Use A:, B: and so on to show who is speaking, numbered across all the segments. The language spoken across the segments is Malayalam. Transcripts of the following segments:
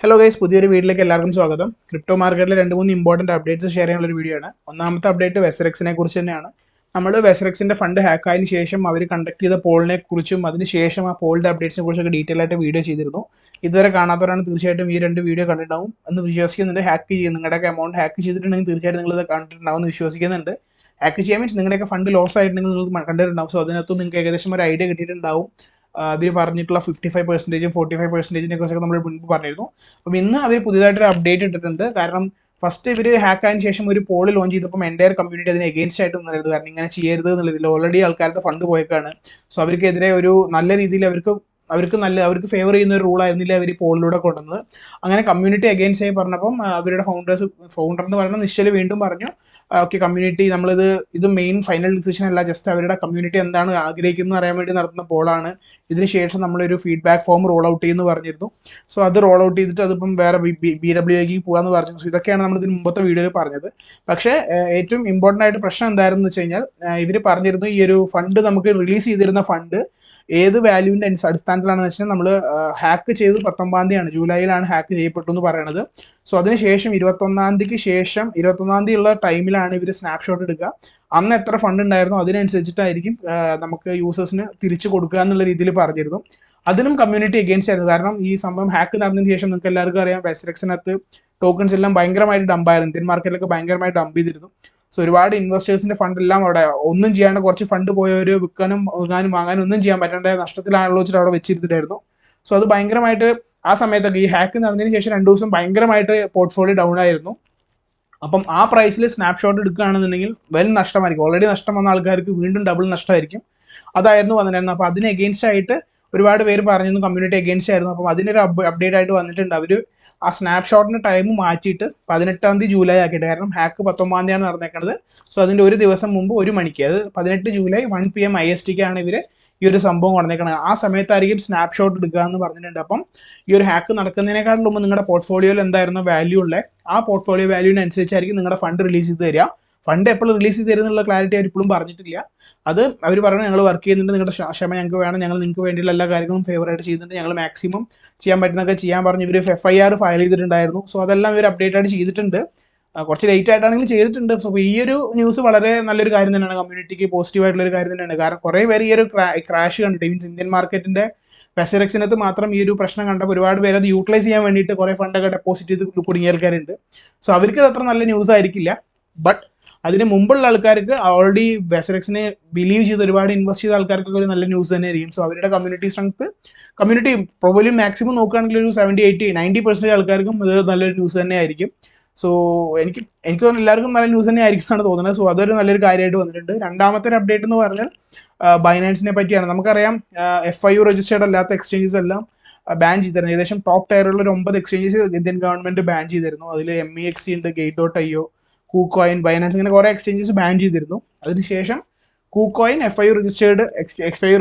A: ഹലോ ഗൈസ്, പുതിയൊരു വീഡിയോയിലേക്ക് എല്ലാവർക്കും സ്വാഗതം. ക്രിപ്റ്റോ മാർക്കറ്റിലെ 2-3 ഇമ്പോർട്ടൻറ്റ് അപ്ഡേറ്റ്സ് ഷെയർ ചെയ്യാനുള്ള ഒരു വീഡിയോ ആണ്. ഒന്നാമത്തെ അപ്ഡേറ്റ് വെസറെക്സിനെ കുറിച്ച് തന്നെയാണ്. നമ്മൾ വെസറെക്സിൻ്റെ ഫണ്ട് ഹാക്ക് ആയതിനു ശേഷം അവർ കണ്ടക്ട് ചെയ്ത പോളിനെ കുറിച്ചും അതിനുശേഷം ആ പോളിൻ്റെ അപ്ഡേറ്റ്സിനെ കുറിച്ചൊക്കെ ഡീറ്റെയിൽ ആയിട്ട് വീഡിയോ ചെയ്തിരുന്നു. ഇതുവരെ കാണാത്തവരാണ് തീർച്ചയായിട്ടും ഈ രണ്ട് വീഡിയോ കണ്ടിട്ടുണ്ടാവും എന്ന് വിശ്വസിക്കുന്നുണ്ട്. ഹാക്ക് ചെയ്യുക, നിങ്ങളുടെയൊക്കെ എമൗണ്ട് ഹാക്ക് ചെയ്തിട്ടുണ്ടെങ്കിൽ തീർച്ചയായിട്ടും നിങ്ങളിത് കണ്ടിട്ടുണ്ടാവും എന്ന് വിശ്വസിക്കുന്നുണ്ട്. ഹാക്ക് ചെയ്യാൻ മീൻസ് നിങ്ങളുടെയൊക്കെ ഫണ്ട് ലോസ് ആയിട്ടുണ്ടെങ്കിൽ നിങ്ങൾ കണ്ടിട്ടുണ്ടാവും. സോ അതിനകത്ത് നിങ്ങൾക്ക് ഏകദേശം ഒരു ഐഡിയ കിട്ടിയിട്ടുണ്ടാവും. അവർ പറഞ്ഞിട്ടുള്ള 55%, 45%-നെ കുറിച്ചൊക്കെ നമ്മൾ മുൻപ് പറഞ്ഞിരുന്നു. അപ്പം ഇന്ന് അവർ പുതിയതായിട്ടൊരു അപ്ഡേറ്റ് ഇട്ടിട്ടുണ്ട്. കാരണം ഫസ്റ്റ് ഇവർ ഹാക്ക് ആയതിനു ശേഷം ഒരു പോൾ ലോഞ്ച് ചെയ്തപ്പോൾ എൻ്റയർ കമ്മ്യൂണിറ്റി അതിന് എഗെയിൻസ്റ്റ് ആയിട്ട് നിന്നത്. കാരണം ഇങ്ങനെ ചെയ്യരുത് എന്നുള്ളതിൽ ഓൾറെഡി ആൾക്കാരുടെ ഫണ്ട് പോയേക്കാണ്. സോ അവർക്കെതിരെ ഒരു നല്ല രീതിയിൽ അവർക്ക് ഫേവർ ചെയ്യുന്ന ഒരു റൂൾ ആയിരുന്നില്ല അവർ പോളിലൂടെ കൊണ്ടുവന്നത്. അങ്ങനെ കമ്മ്യൂണിറ്റി അഗെയിൻസ്റ്റ് ആയി പറഞ്ഞപ്പം അവരുടെ ഫൗണ്ടർ എന്ന് പറയുന്ന നിശ്ചല് വീണ്ടും പറഞ്ഞു, ഓക്കെ കമ്മ്യൂണിറ്റി ഇത് മെയിൻ ഫൈനൽ ഡിസിഷൻ അല്ല, ജസ്റ്റ് അവരുടെ കമ്മ്യൂണിറ്റി എന്താണ് ആഗ്രഹിക്കുന്നത് അറിയാൻ വേണ്ടി നടത്തുന്ന പോളാണ്. ഇതിനുശേഷം നമ്മളൊരു ഫീഡ്ബാക്ക് ഫോം റോൾ ഔട്ട് ചെയ്യുമെന്ന് പറഞ്ഞിരുന്നു. സോ അത് റോൾ ഔട്ട് ചെയ്തിട്ട് അതിപ്പം വേറെ BWAക്ക് പോകാമെന്ന് പറഞ്ഞു. സോ ഇതൊക്കെയാണ് നമ്മൾ ഇതിന് മുമ്പത്തെ വീഡിയോയിൽ പറഞ്ഞത്. പക്ഷേ ഏറ്റവും ഇമ്പോർട്ടൻ്റ് ആയിട്ട് പ്രശ്നം എന്തായിരുന്നു വെച്ച് കഴിഞ്ഞാൽ, ഇവർ പറഞ്ഞിരുന്നു ഈ ഒരു ഫണ്ട് നമുക്ക് റിലീസ് ചെയ്തിരുന്ന ഫണ്ട് ഏത് വാല്യൂവിൻ്റെ അടിസ്ഥാനത്തിലാണെന്ന് വെച്ചാൽ നമ്മൾ ഹാക്ക് ചെയ്ത് 19 തീയതിയാണ്, ജൂലൈയിലാണ് ഹാക്ക് ചെയ്യപ്പെട്ടു എന്ന് പറയണത്. സോ അതിനുശേഷം 21 തീയതി ഉള്ള ടൈമിലാണ് ഇവർ സ്നാപ്ഷോട്ട് എടുക്കുക. അന്ന് എത്ര ഫണ്ട് ഉണ്ടായിരുന്നോ അതിനനുസരിച്ചിട്ടായിരിക്കും നമുക്ക് യൂസേഴ്സിന് തിരിച്ചു കൊടുക്കുക എന്നുള്ള രീതിയിൽ പറഞ്ഞിരുന്നു. അതിനും കമ്മ്യൂണിറ്റി എഗെയിൻസ്റ്റ് ആയിരുന്നു. കാരണം ഈ സംഭവം ഹാക്ക് നടന്നതിന് ശേഷം നിങ്ങൾക്ക് എല്ലാവർക്കും അറിയാം, വെസറെക്സിനകത്ത് ടോക്കൺസ് എല്ലാം ഭയങ്കരമായിട്ട് ഡംപായിരുന്നു. ഇന്ത്യൻ മാർക്കറ്റിലൊക്കെ ഭയങ്കരമായിട്ട് ഡംപ് ചെയ്തിരുന്നു. സോ ഒരുപാട് ഇൻവെസ്റ്റേഴ്സിന്റെ ഫണ്ട് എല്ലാം അവിടെ ഒന്നും ചെയ്യാണ്ട് കുറച്ച് ഫണ്ട് പോയവർ വിൽക്കാനും വാങ്ങാനും ഒന്നും ചെയ്യാൻ പറ്റാണ്ട് നഷ്ടത്തിലാണല്ലോ വെച്ചിട്ട് അവിടെ വെച്ചിരുന്നിട്ടായിരുന്നു. സോ അത് ഭയങ്കരമായിട്ട് ആ സമയത്തൊക്കെ ഈ ഹാക്ക് നടന്നതിന് ശേഷം 2 ദിവസം ഭയങ്കരമായിട്ട് പോർട്ട്ഫോളിയോ ഡൗൺ ആയിരുന്നു. അപ്പം ആ പ്രൈസിൽ സ്നാപ്ഷോട്ട് എടുക്കുകയാണെന്നുണ്ടെങ്കിൽ വൻ നഷ്ടമായിരിക്കും. ഓൾറെഡി നഷ്ടം വന്ന ആൾക്കാർക്ക് വീണ്ടും ഡബിൾ നഷ്ടമായിരിക്കും. അതായിരുന്നു വന്നിട്ടുണ്ടായിരുന്നു. അപ്പോൾ അതിന് എഗെയിൻസ്റ്റ് ആയിട്ട് ഒരുപാട് പേര് പറഞ്ഞിരുന്നു, കമ്മ്യൂണിറ്റി എഗെയിൻസ്റ്റ് ആയിരുന്നു. അപ്പം അതിനൊരു അപ്ഡേറ്റ് ആയിട്ട് വന്നിട്ടുണ്ട്. അവർ ആ സ്നാപ്ഷോട്ടിൻ്റെ ടൈം മാറ്റിയിട്ട് 18 ജൂലൈ ആക്കിയിട്ട്, കാരണം ഹാക്ക് 19 തീയതിയാണ് നടന്നേക്കുന്നത്. സോ അതിൻ്റെ ഒരു ദിവസം മുമ്പ് 1 മണിക്ക്, അത് 18 ജൂലൈ 1 PM ISTക്കാണ് ഇവർ ഈ ഒരു സംഭവം കൊണ്ടുവന്നേക്കുന്നത്. ആ സമയത്തായിരിക്കും സ്നാപ്ഷോട്ട് എടുക്കുക എന്ന് പറഞ്ഞിട്ടുണ്ട്. അപ്പം ഈ ഒരു ഹാക്ക് നടക്കുന്നതിനേക്കാളും മുമ്പ് നിങ്ങളുടെ പോർട്ട്ഫോളിയോയിൽ എന്തായിരുന്നു വാല്യൂ ഉള്ളത്, ആ പോർട്ട്ഫോളിയോ വാല്യൂവിനനുസരിച്ചായിരിക്കും നിങ്ങളുടെ ഫണ്ട് റിലീസ് ചെയ്ത് തരിക. ഫണ്ട് എപ്പോൾ റിലീസ് ചെയ്ത് തരുന്നുള്ള ക്ലാരിറ്റി അവർ ഇപ്പോഴും പറഞ്ഞിട്ടില്ല. അത് അവർ പറയുന്നത് ഞങ്ങൾ വർക്ക് ചെയ്യുന്നുണ്ട്, നിങ്ങളുടെ ക്ഷമ ഞങ്ങൾക്ക് വേണം, ഞങ്ങൾ നിങ്ങൾക്ക് വേണ്ടിയുള്ള എല്ലാ കാര്യങ്ങളും ഫേവറായിട്ട് ചെയ്യുന്നുണ്ട്, ഞങ്ങൾ മാക്സിമം ചെയ്യാൻ പറ്റുന്നതൊക്കെ ചെയ്യാൻ പറഞ്ഞ് ഇവർ FIR ഫയൽ ചെയ്തിട്ടുണ്ടായിരുന്നു. സോ അതെല്ലാം ഇവർ അപ്ഡേറ്റ് ആയിട്ട് ചെയ്തിട്ടുണ്ട്. കുറച്ച് ലേറ്റ് ആയിട്ടാണെങ്കിലും ചെയ്തിട്ടുണ്ട്. സോ ഈ ഒരു ന്യൂസ് വളരെ നല്ലൊരു കാര്യം തന്നെയാണ്, കമ്മ്യൂണിറ്റിക്ക് പോസിറ്റീവ് ആയിട്ടുള്ള ഒരു കാര്യം തന്നെയാണ്. കാരണം കുറേ പേര് ഈ ഒരു ക്രാഷ് കണ്ടിട്ട്, മീൻസ് ഇന്ത്യൻ മാർക്കറ്റിന്റെ വെസറെക്സിനകത്ത് മാത്രം ഈ ഒരു പ്രശ്നം കണ്ടപ്പോൾ ഒരുപാട് പേര് അത് യൂട്ടിലൈസ് ചെയ്യാൻ വേണ്ടിയിട്ട് കുറേ ഫണ്ടൊക്കെ ഡെപ്പോസിറ്റ് ചെയ്ത് കുടുങ്ങിയ ആൾക്കാരുണ്ട്. സോ അവർക്ക് അത് അത്ര നല്ല ന്യൂസ് ആയിരിക്കില്ല. ബട്ട് അതിന് മുമ്പുള്ള ആൾക്കാർക്ക്, ഓൾറെഡി വെസറെക്സിനെ ബിലീവ് ചെയ്ത് ഒരുപാട് ഇൻവെസ്റ്റ് ചെയ്ത ആൾക്കാർക്കൊക്കെ ഒരു നല്ല ന്യൂസ് തന്നെ ആയിരിക്കും. സോ അവരുടെ കമ്മ്യൂണിറ്റി പ്രോബബ്ലി മാക്സിമം നോക്കുകയാണെങ്കിൽ ഒരു 70, 80, 90% ആൾക്കാർക്കും ഇത് നല്ലൊരു ന്യൂസ് തന്നെ ആയിരിക്കും. സോ എനിക്ക് എല്ലാവർക്കും നല്ല ന്യൂസ് തന്നെ ആയിരിക്കും എന്നാണ് തോന്നുന്നത്. സോ അതൊരു നല്ലൊരു കാര്യമായിട്ട് വന്നിട്ടുണ്ട്. രണ്ടാമത്തെ ഒരു അപ്ഡേറ്റ് എന്ന് പറഞ്ഞാൽ ബൈനാൻസിനെ പറ്റിയാണ്. നമുക്കറിയാം FIU രജിസ്റ്റേർഡ് അല്ലാത്ത എക്സ്ചേഞ്ചസ് എല്ലാം ബാൻ ചെയ്തിരുന്നു. ഏകദേശം ടോപ്പ് ടയറുള്ള ഒരു 9 എക്സ്ചേഞ്ചസ് ഇന്ത്യൻ ഗവൺമെന്റ് ബാൻ ചെയ്തിരുന്നു. അതിൽ MEXC ഉണ്ട്, Gate.io, KuCoin, ബൈനാൻസ്, ഇങ്ങനെ കുറേ എക്സ്ചേഞ്ചസ് ബാൻ ചെയ്തിരുന്നു. അതിനുശേഷം KuCoin FIU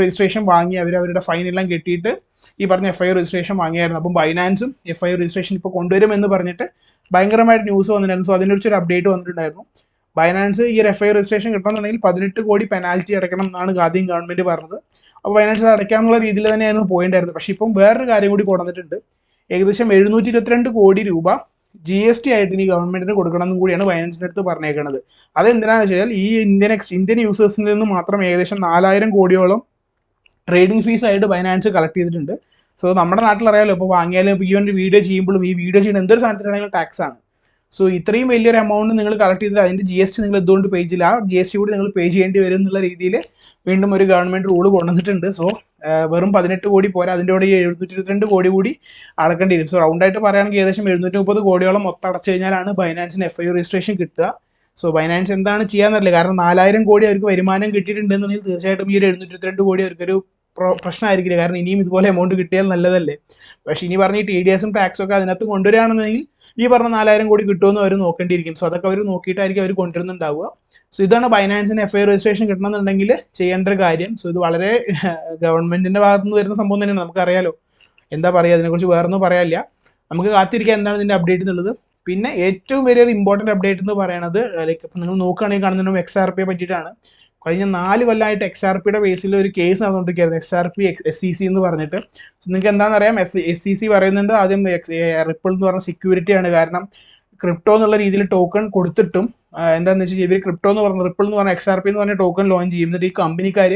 A: രജിസ്ട്രേഷൻ വാങ്ങി അവരുടെ ഫൈൻ എല്ലാം കെട്ടിയിട്ട് ഈ പറഞ്ഞ FIU രജിസ്ട്രേഷൻ വാങ്ങിയായിരുന്നു. അപ്പം ബൈനാൻസും FIU രജിസ്ട്രേഷൻ ഇപ്പോൾ കൊണ്ടുവരുമെന്ന് പറഞ്ഞിട്ട് ഭയങ്കരമായിട്ട് ന്യൂസ് വന്നിട്ടുണ്ടായിരുന്നു. സോ അതിനെക്കുറിച്ചൊരു അപ്ഡേറ്റ് വന്നിട്ടുണ്ടായിരുന്നു. ബൈനാൻസ് ഈ ഒരു FIU രജിസ്ട്രേഷൻ കിട്ടണമെന്നുണ്ടെങ്കിൽ 18 കോടി പെനാൽറ്റി അടയ്ക്കണം എന്നാണ് ആദ്യം ഗവൺമെന്റ് പറഞ്ഞത്. അപ്പോൾ ബൈനാൻസ് അടയ്ക്കാനുള്ള രീതിയിൽ തന്നെയായിരുന്നു പോയിന്റായിരുന്നത്. പക്ഷേ ഇപ്പം വേറൊരു കാര്യം കൂടി കൊണ്ടുവന്നിട്ടുണ്ട്. ഏകദേശം 722 കോടി രൂപ GST ആയിട്ട് ഇനി ഗവൺമെന്റിന് കൊടുക്കണം എന്നും കൂടിയാണ് ബൈനാൻസിന്റെ അടുത്ത് പറഞ്ഞേക്കുന്നത്. അതെന്തിനാണെന്ന് വെച്ചാൽ ഈ ഇന്ത്യൻ യൂസേഴ്സിൽ നിന്ന് മാത്രം ഏകദേശം 4000 കോടിയോളം ട്രേഡിംഗ് ഫീസ് ആയിട്ട് ബൈനാൻസ് കളക്ട് ചെയ്തിട്ടുണ്ട്. സോ നമ്മുടെ നാട്ടിൽ അറിയാലോ, ഇപ്പോൾ വാങ്ങിയാലും ഇപ്പോൾ ഈ ഒരു വീഡിയോ ചെയ്യുമ്പോഴും ഈ വീഡിയോ ചെയ്യുന്ന എന്തൊരു സാധനത്തിനാണെങ്കിലും ടാക്സ് ആണ്. സോ ഇത്രയും വലിയൊരു എമൗണ്ട് നിങ്ങൾ കളക്ട് ചെയ്തിട്ട് അതിൻ്റെ GST നിങ്ങൾ എന്തുകൊണ്ട് പേ ചെയ്യില്ല, ആ GST കൂടി നിങ്ങൾ പേ ചെയ്യേണ്ടി വരും എന്നുള്ള രീതിയിൽ വീണ്ടും ഒരു ഗവൺമെന്റ് റൂൾ കൊണ്ടുവന്നിട്ടുണ്ട്. സോ വെറും 18 കോടി പോരാ, അതിൻ്റെ കൂടെ 722 കോടി കൂടി അടക്കേണ്ടി വരും. സോ റൗണ്ടായിട്ട് പറയുകയാണെങ്കിൽ ഏകദേശം 730 കോടിയോളം മൊത്തം അടച്ചു കഴിഞ്ഞാലാണ് ബൈനാൻസിന് FIU രജിസ്ട്രേഷൻ കിട്ടുക. സോ ബൈനാൻസ് എന്താണ് ചെയ്യാന്നറിയില്ല. കാരണം 4000 കോടി അവർക്ക് വരുമാനം കിട്ടിയിട്ടുണ്ടെന്നുണ്ടെങ്കിൽ തീർച്ചയായിട്ടും ഈ ഒരു 722 കോടി അവർക്കൊരു പ്രശ്നമായിരിക്കില്ല. കാരണം ഇനിയും ഇതുപോലെ എമൗണ്ട് കിട്ടിയാൽ നല്ലതല്ലേ. പക്ഷേ ഇനി പറഞ്ഞ ഈ TDS ടാക്സും ഒക്കെ അതിനകത്ത് കൊണ്ടുവരികയാണെന്നുണ്ടെങ്കിൽ ഈ പറഞ്ഞ 4000 കോടി കിട്ടുമെന്ന് അവർ നോക്കേണ്ടിയിരിക്കും. സോ അതൊക്കെ അവർ നോക്കിയിട്ടായിരിക്കും അവർ കൊണ്ടുവരുന്നുണ്ടാവുക. സോ ഇതാണ് ബൈനാൻസിന് FIU രജിസ്ട്രേഷൻ കിട്ടണമെന്നുണ്ടെങ്കിൽ ചെയ്യേണ്ട ഒരു കാര്യം. സോ ഇത് വളരെ ഗവൺമെന്റിന്റെ ഭാഗത്തു നിന്ന് വരുന്ന സംഭവം തന്നെയാണ്. നമുക്കറിയാലോ, എന്താ പറയുക, അതിനെക്കുറിച്ച് വേറൊന്നും പറയാനില്ല. നമുക്ക് കാത്തിരിക്കാൻ എന്താണ് ഇതിന്റെ അപ്ഡേറ്റ് എന്നുള്ളത്. പിന്നെ ഏറ്റവും വലിയൊരു ഇമ്പോർട്ടൻറ്റ് അപ്ഡേറ്റ് എന്ന് പറയുന്നത്, ലൈക്ക് ഇപ്പം നിങ്ങൾ നോക്കുകയാണെങ്കിൽ കാണുന്നുണ്ടാവും XRP പറ്റിയിട്ടാണ്. കഴിഞ്ഞ 4 കൊല്ലമായിട്ട് XRPയുടെ ബേസിൽ ഒരു കേസ് നടന്നുകൊണ്ടിരിക്കുകയായിരുന്നു, XRP SEC എന്ന് പറഞ്ഞിട്ട്. നിങ്ങൾക്ക് എന്താണെന്ന് അറിയാം, SEC പറയുന്നുണ്ട് ആദ്യം റിപ്പിൾ എന്ന് പറഞ്ഞ സെക്യൂരിറ്റിയാണ്. കാരണം ക്രിപ്റ്റോ എന്നുള്ള രീതിയിൽ ടോക്കൺ കൊടുത്തിട്ടും എന്താണെന്ന് വെച്ചാൽ ഇവർ ക്രിപ്റ്റോ എന്ന് പറഞ്ഞ റിപ്പിൾ എന്ന് പറഞ്ഞ XRP എന്ന് പറഞ്ഞ ടോക്കൺ ലോഞ്ച് ചെയ്യുന്നുണ്ട്. ഈ കമ്പനിക്കാർ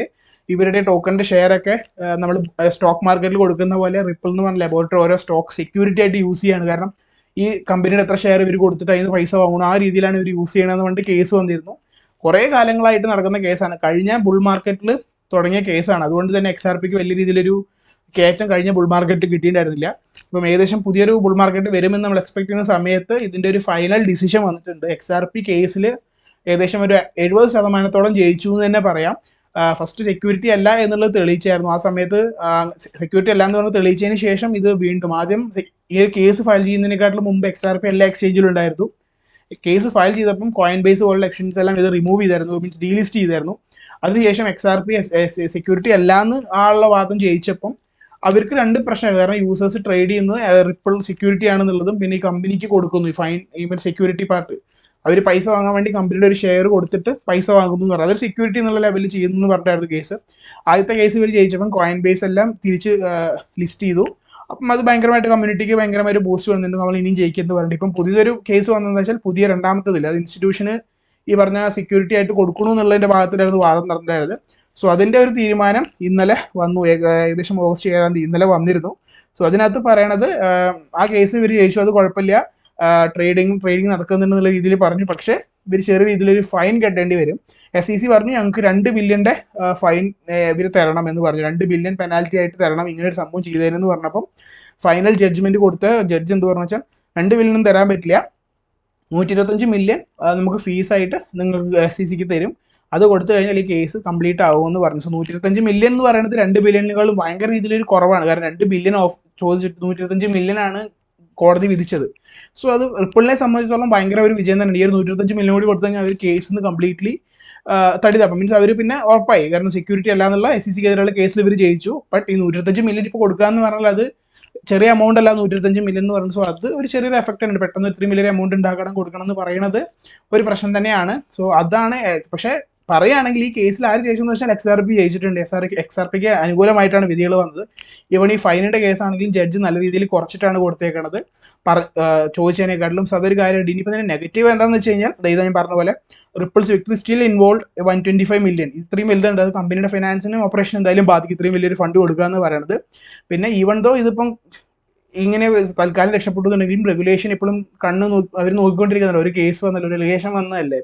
A: ഇവരുടെ ടോക്കണിന്റെ ഷെയർ ഒക്കെ നമ്മൾ സ്റ്റോക്ക് മാർക്കറ്റിൽ കൊടുക്കുന്ന പോലെ റിപ്പിൾ എന്ന് പറഞ്ഞ ലബോറട്ടറി ഓരോ സ്റ്റോക്ക് സെക്യൂരിറ്റി ആയിട്ട് യൂസ് ചെയ്യാണ്. കാരണം ഈ കമ്പനിയുടെ എത്ര ഷെയർ ഇവർ കൊടുത്തിട്ട് അതിന് പൈസ വാങ്ങണം, ആ രീതിയിലാണ് ഇവർ യൂസ് ചെയ്യണമെന്ന് പറഞ്ഞിട്ട് കേസ് വന്നിരുന്നു. കുറേ കാലങ്ങളായിട്ട് നടക്കുന്ന കേസാണ്, കഴിഞ്ഞ ബുൾ മാർക്കറ്റിൽ തുടങ്ങിയ കേസാണ്. അതുകൊണ്ട് തന്നെ XRPക്ക് വലിയ രീതിയിലൊരു കയറ്റം കഴിഞ്ഞ ബുൾ മാർക്കറ്റ് കിട്ടിയിട്ടുണ്ടായിരുന്നില്ല. അപ്പം ഏകദേശം പുതിയൊരു ബുൾ മാർക്കറ്റ് വരുമെന്ന് നമ്മൾ എക്സ്പെക്ട് ചെയ്യുന്ന സമയത്ത് ഇതിൻ്റെ ഒരു ഫൈനൽ ഡിസിഷൻ വന്നിട്ടുണ്ട്. XRP കേസിൽ ഏകദേശം ഒരു 70% ജയിച്ചു എന്ന് തന്നെ പറയാം. ഫസ്റ്റ് സെക്യൂരിറ്റി അല്ല എന്നുള്ളത് തെളിയിച്ചായിരുന്നു. ആ സമയത്ത് സെക്യൂരിറ്റി അല്ല എന്ന് പറഞ്ഞ് തെളിയിച്ചതിന് ശേഷം ഇത് വീണ്ടും ആദ്യം ഈ ഒരു കേസ് ഫയൽ ചെയ്യുന്നതിനെക്കാട്ടിലും മുമ്പ് XRP എല്ലാ എക്സ്ചേഞ്ചിലും ഉണ്ടായിരുന്നു. കേസ് ഫയൽ ചെയ്തപ്പം കോയിൻ ബേസ് പോലുള്ള എക്സ്ചേഞ്ചസ് എല്ലാം ഇത് റിമൂവ് ചെയ്തായിരുന്നു, മീൻസ് ഡീലിസ്റ്റ് ചെയ്തായിരുന്നു. അതിനുശേഷം XRP സെക്യൂരിറ്റി അല്ലാന്ന് ആളുള്ള വാദം ജയിച്ചപ്പം അവർക്ക് 2 പ്രശ്നമാണ്. കാരണം യൂസേഴ്സ് ട്രേഡ് ചെയ്യുന്നത് റിപ്പിൾ സെക്യൂരിറ്റി ആണെന്നുള്ളതും, പിന്നെ ഈ കമ്പനിക്ക് കൊടുക്കുന്നു ഈ ഫൈൻ ഈവൻ സെക്യൂരിറ്റി പാർട്ട് അവർ പൈസ വാങ്ങാൻ വേണ്ടി കമ്പനിയുടെ ഒരു ഷെയർ കൊടുത്തിട്ട് പൈസ വാങ്ങുന്നു എന്ന് പറഞ്ഞു. അതൊരു സെക്യൂരിറ്റി എന്നുള്ള ലെവലിൽ ചെയ്യുന്നു എന്ന് പറഞ്ഞിട്ടായിരുന്നു കേസ്. ആദ്യത്തെ കേസ് ഇവർ ജയിച്ചപ്പം കോയിൻ ബേസ് എല്ലാം തിരിച്ച് ലിസ്റ്റ് ചെയ്തു. അപ്പം അത് ഭയങ്കരമായിട്ട് കമ്മ്യൂണിറ്റിക്ക് ഭയങ്കരമായിട്ട് ബൂസ്റ്റ് വന്നിട്ടുണ്ട്, നമ്മൾ ഇനിയും ജയിക്കുമെന്ന് പറഞ്ഞിട്ട്. ഇപ്പം പുതിയൊരു കേസ് വന്നതെന്ന് വെച്ചാൽ പുതിയ രണ്ടാമത്തതില്ല, അത് ഇൻസ്റ്റിറ്റ്യൂഷന് ഈ പറഞ്ഞ സെക്യൂരിറ്റി ആയിട്ട് കൊടുക്കണു എന്നുള്ളതിൻ്റെ ഭാഗത്തിലായിരുന്നു വാദം നടന്നിട്ടുണ്ടായത്. സോ അതിൻ്റെ ഒരു തീരുമാനം ഇന്നലെ വന്നു, ഏകദേശം ഓഗസ്റ്റ് 7 ഇന്നലെ വന്നിരുന്നു. സോ അതിനകത്ത് പറയണത് ആ കേസ് ഇവർ ജയിച്ചു, അത് കുഴപ്പമില്ല, ട്രേഡിങ് നടക്കുന്നുണ്ടെന്നുള്ള രീതിയിൽ പറഞ്ഞു. പക്ഷേ ഇവർ ചെറിയ രീതിയിലൊരു ഫൈൻ കെട്ടേണ്ടി വരും. SEC പറഞ്ഞു ഞങ്ങൾക്ക് 2 ബില്യൻ്റെ ഫൈൻ ഇവർ തരണം എന്ന് പറഞ്ഞു, 2 ബില്യൺ പെനാൽറ്റി ആയിട്ട് തരണം ഇങ്ങനെ ഒരു സംഭവം ചെയ്തതെന്ന് പറഞ്ഞപ്പം ഫൈനൽ ജഡ്ജ്മെന്റ് കൊടുത്ത ജഡ്ജ് എന്ത് പറഞ്ഞു വെച്ചാൽ 2 ബില്യണും തരാൻ പറ്റില്ല, 125 മില്യൺ നമുക്ക് ഫീസായിട്ട് നിങ്ങൾക്ക് SECക്ക് തരും, അത് കൊടുത്തു കഴിഞ്ഞാൽ ഈ കേസ് കംപ്ലീറ്റ് ആവുമെന്ന് പറഞ്ഞു. സോ 125 മില്യൺ എന്ന് പറയുന്നത് 2 ബില്യണുകളും ഭയങ്കര രീതിയിലൊരു കുറവാണ്. കാരണം 2 ബില്യൺ ചോദിച്ചിട്ട് 125 മില്യൺ ആണ് കോടതി വിധിച്ചത്. സോ അത് റിപ്പിളിനെ സംബന്ധിച്ചിടത്തോളം ഭയങ്കര ഒരു വിജയം തന്നെയാണ്. ഈ ഒരു 125 മില്യൺ കൂടി കൊടുത്തു കഴിഞ്ഞാൽ അവർ കേസിന് കംപ്ലീറ്റ്ലി തടിതപ്പം, മീൻസ് അവർ പിന്നെ ഉറപ്പായി, കാരണം സെക്യൂരിറ്റി അല്ല എന്നുള്ള SECക്കെതിരെയുള്ള കേസിൽ ഇവർ ജയിച്ചു. ബട്ട് ഈ 125 മില്യൺ ഇപ്പോൾ കൊടുക്കാന്ന് പറഞ്ഞാൽ അത് ചെറിയ എമൗണ്ട് അല്ല, 125 മില്യൺ എന്ന് പറയുന്നത്. സോ അത് ഒരു ചെറിയൊരു എഫക്റ്റ് ഉണ്ട്, പെട്ടെന്ന് 3 മില്യൺ എമൗണ്ട് ഉണ്ടാക്കണം കൊടുക്കണം എന്ന് പറയുന്നത് ഒരു പ്രശ്നം തന്നെയാണ്. സോ അതാണ്. പക്ഷേ പറയുകയാണെങ്കിൽ ഈ കേസിൽ ആര് ജയിച്ചെന്ന് വെച്ചാൽ XRP ജയിച്ചിട്ടുണ്ട്. XRPക്ക് അനുകൂലമായിട്ടാണ് വിധികൾ വന്നത്. ഇവൺ ഈ ഫൈനിൻ്റെ കേസാണെങ്കിലും ജഡ്ജ് നല്ല രീതിയിൽ കുറച്ചിട്ടാണ് കൊടുത്തേക്കണത് ചോദിച്ചതിനെക്കാട്ടിലും. സോ അതൊരു കാര്യമുണ്ട്. ഇനിയിപ്പോൾ തന്നെ നെഗറ്റീവ് എന്താണെന്ന് വെച്ച് കഴിഞ്ഞാൽ ഇതാ ഞാൻ പറഞ്ഞ പോലെ ripples victory still involve 125 million, ഇത്രയും വലുതുണ്ട്, അത് കമ്പനിയുടെ ഫിനാൻസിനും ഓപ്പറേഷൻ എന്തായാലും ബാധിക്കും, ഇത്രയും വലിയൊരു ഫണ്ട് കൊടുക്കുക എന്ന് പറയുന്നത്. പിന്നെ ഈവൻ ദോ ഇതിപ്പം ഇങ്ങനെ തൽക്കാലം രക്ഷപ്പെട്ടുന്നുണ്ടെങ്കിലും റെഗുലേഷൻ ഇപ്പോഴും അവർ നോക്കിക്കൊണ്ടിരിക്കുന്നുണ്ട്. ഒരു കേസ് വന്നല്ലോ, ഒരു റിലേഷൻ വന്നതല്ലേ,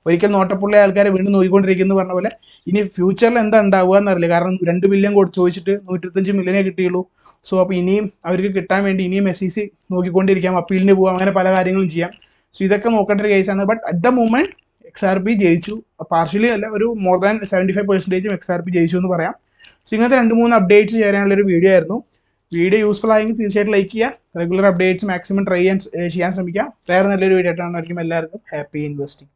A: ഒരിക്കൽ നോട്ടപ്പുള്ള ആൾക്കാരെ വീണ്ടും നോക്കിക്കൊണ്ടിരിക്കുന്നു പറഞ്ഞ പോലെ ഇനി ഫ്യൂച്ചറിൽ എന്താ ഉണ്ടാവുക എന്നറിയില്ല. കാരണം 2 ബില്യൺ ചോദിച്ചിട്ട് 125 മില്യനെ കിട്ടിയുള്ളൂ. സോ അപ്പോൾ ഇനിയും അവർക്ക് കിട്ടാൻ വേണ്ടി ഇനിയും SEC നോക്കിക്കൊണ്ടിരിക്കാം, അപ്പീലിന് പോകാം, അങ്ങനെ പല കാര്യങ്ങളും ചെയ്യാം. സോ ഇതൊക്കെ നോക്കേണ്ട ഒരു കേസാണ്. But at the moment XRP ജയിച്ചു, പാർഷ്യലി അല്ല, ഒരു മോർ ദാൻ 75% XRP ജയിച്ചു എന്ന് പറയാം. സോ ഇങ്ങനത്തെ 2-3 അപ്ഡേറ്റ്സ് ചെയ്യാനുള്ളൊരു വീഡിയോ ആയിരുന്നു. വീഡിയോ യൂസ്ഫുൾ ആയെങ്കിൽ തീർച്ചയായിട്ടും ലൈക്ക് ചെയ്യുക, റെഗുലർ അപ്ഡേറ്റ്സ് മാക്സിമം ട്രൈ ചെയ്യാൻ ശ്രമിക്കുക. വേറെ നല്ലൊരു വീഡിയോ ആയിട്ടാണ് എല്ലാവർക്കും ഹാപ്പി ഇൻവെസ്റ്റിംഗ്.